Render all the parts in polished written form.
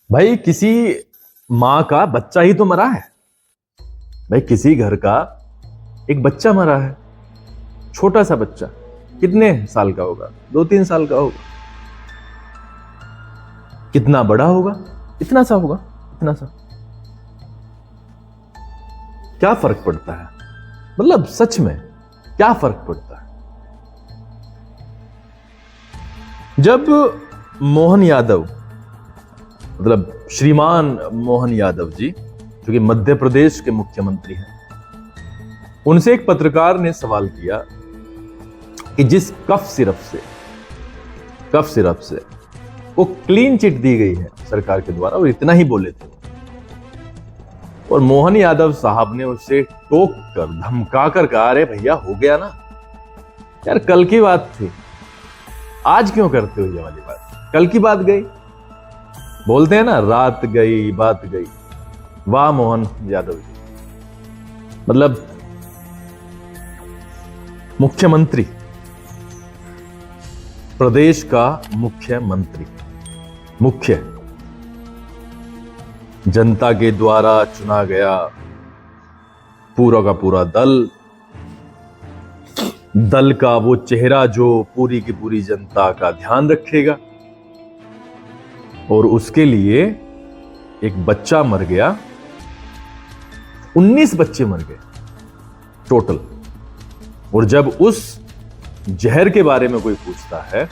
भाई किसी माँ का बच्चा ही तो मरा है। भाई किसी घर का एक बच्चा मरा है, छोटा सा बच्चा। कितने साल का होगा? 2-3 साल का होगा। कितना बड़ा होगा? इतना सा होगा, इतना सा। क्या फर्क पड़ता है? मतलब सच में क्या फर्क पड़ता है? जब मोहन यादव, मतलब श्रीमान मोहन यादव जी, जो कि मध्य प्रदेश के मुख्यमंत्री हैं, उनसे एक पत्रकार ने सवाल किया कि जिस कफ सिरप से वो क्लीन चिट दी गई है सरकार के द्वारा, और इतना ही बोले थे, और मोहन यादव साहब ने उससे टोक कर धमका कर कहा, अरे भैया हो गया ना यार, कल की बात थी, आज क्यों करते हो ये वाली बात? कल की बात गई। बोलते हैं ना, रात गई बात गई। वाह मोहन यादव जी, मतलब मुख्यमंत्री, प्रदेश का मुख्यमंत्री, मुख्य जनता के द्वारा चुना गया पूरा का पूरा दल का वो चेहरा जो पूरी की पूरी जनता का ध्यान रखेगा, और उसके लिए एक बच्चा मर गया। 19 बच्चे मर गए टोटल। और जब उस जहर के बारे में कोई पूछता है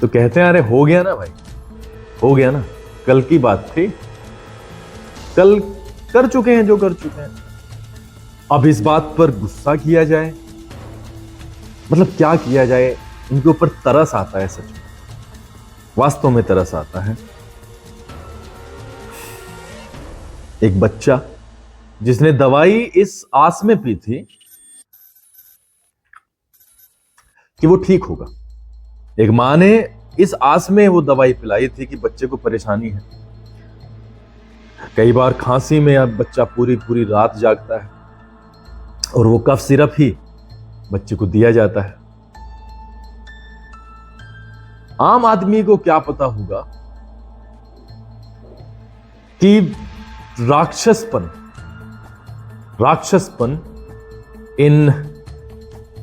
तो कहते हैं, अरे हो गया ना भाई, हो गया ना, कल की बात थी, कल कर चुके हैं जो कर चुके हैं। अब इस बात पर गुस्सा किया जाए, मतलब क्या किया जाए? इनके ऊपर तरस आता है, सच में वास्तव में तरस आता है। एक बच्चा जिसने दवाई इस आस में पी थी कि वो ठीक होगा, एक मां ने इस आस में वो दवाई पिलाई थी कि बच्चे को परेशानी है, कई बार खांसी में अब बच्चा पूरी पूरी रात जागता है, और वो कफ सिरप ही बच्चे को दिया जाता है। आम आदमी को क्या पता होगा कि राक्षसपन इन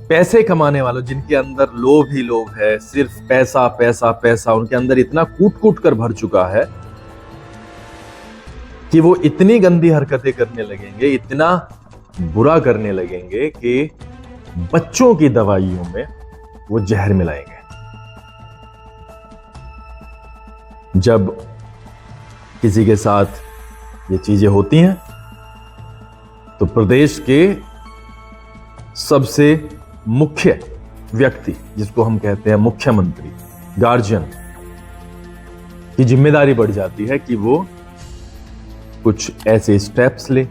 पैसे कमाने वालों, जिनके अंदर लोभ ही लोभ है, सिर्फ पैसा पैसा पैसा, उनके अंदर इतना कूट कूट कर भर चुका है कि वो इतनी गंदी हरकतें करने लगेंगे, इतना बुरा करने लगेंगे कि बच्चों की दवाइयों में वो जहर मिलाएंगे। जब किसी के साथ ये चीजें होती हैं तो प्रदेश के सबसे मुख्य व्यक्ति, जिसको हम कहते हैं मुख्यमंत्री, गार्जियन, की जिम्मेदारी बढ़ जाती है कि वो कुछ ऐसे स्टेप्स ले,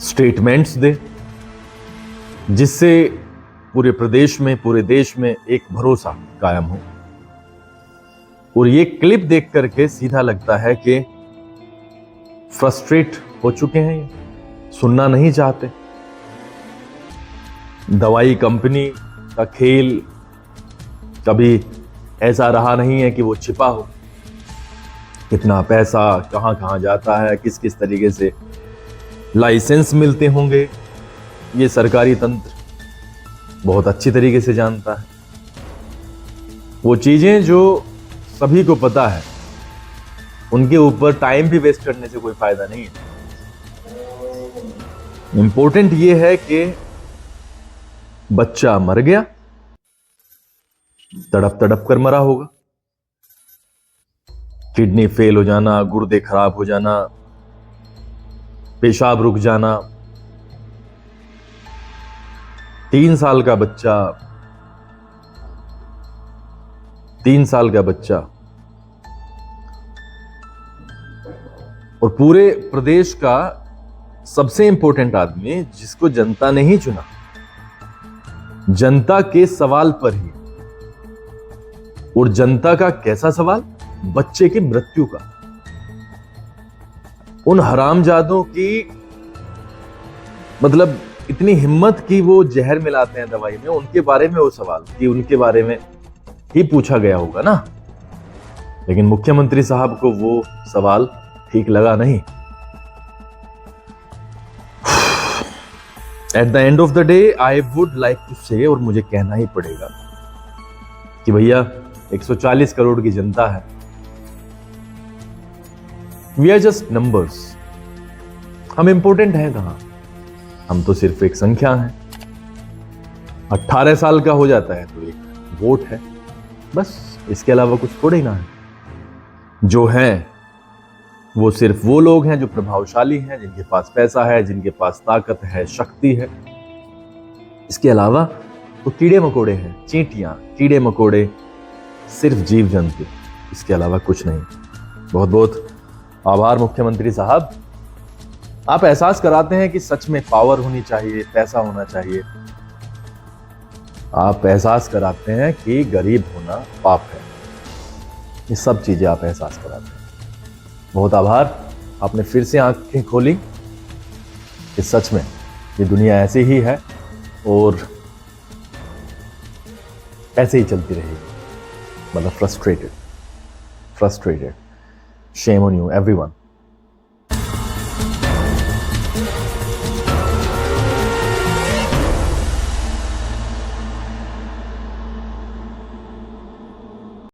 स्टेटमेंट्स दे, जिससे पूरे प्रदेश में, पूरे देश में एक भरोसा कायम हो। और ये क्लिप देख करके सीधा लगता है कि फ्रस्ट्रेट हो चुके हैं, ये सुनना नहीं चाहते। दवाई कंपनी का खेल कभी ऐसा रहा नहीं है कि वो छिपा हो, कितना पैसा कहां कहां जाता है, किस किस तरीके से लाइसेंस मिलते होंगे, ये सरकारी तंत्र बहुत अच्छी तरीके से जानता है। वो चीजें जो सभी को पता है, उनके ऊपर टाइम भी वेस्ट करने से कोई फायदा नहीं है। इंपॉर्टेंट ये है कि बच्चा मर गया, तड़प तड़प कर मरा होगा, किडनी फेल हो जाना, गुर्दे खराब हो जाना, पेशाब रुक जाना। 3 साल का बच्चा, 3 साल का बच्चा, और पूरे प्रदेश का सबसे इंपॉर्टेंट आदमी, जिसको जनता ने ही चुना, जनता के सवाल पर ही। और जनता का कैसा सवाल? बच्चे की मृत्यु का। उन हरामजादों की मतलब इतनी हिम्मत की वो जहर मिलाते हैं दवाई में, उनके बारे में वो सवाल कि उनके बारे में ही पूछा गया होगा ना। लेकिन मुख्यमंत्री साहब को वो सवाल ठीक लगा नहीं। At the end of the day I would like to say, और मुझे कहना ही पड़ेगा कि भैया 140 करोड़ की जनता है, वी आर जस्ट नंबर्स। हम इंपॉर्टेंट हैं कहां, हम तो सिर्फ एक संख्या हैं। 18 साल का हो जाता है तो एक वोट है, बस, इसके अलावा कुछ थोड़े ना है। जो हैं वो सिर्फ वो लोग हैं जो प्रभावशाली हैं, जिनके पास पैसा है, जिनके पास ताकत है, शक्ति है। इसके अलावा तो कीड़े मकोड़े हैं, चींटियां, कीड़े मकोड़े, सिर्फ जीव जंतु, इसके अलावा कुछ नहीं। बहुत बहुत आभार मुख्यमंत्री साहब, आप एहसास कराते हैं कि सच में पावर होनी चाहिए, पैसा होना चाहिए। आप एहसास कराते हैं कि गरीब होना पाप है। ये सब चीजें आप एहसास कराते हैं। बहुत आभार, आपने फिर से आंखें खोली कि सच में ये दुनिया ऐसी ही है और ऐसे ही चलती रहेगी। मतलब frustrated. Shame on you everyone.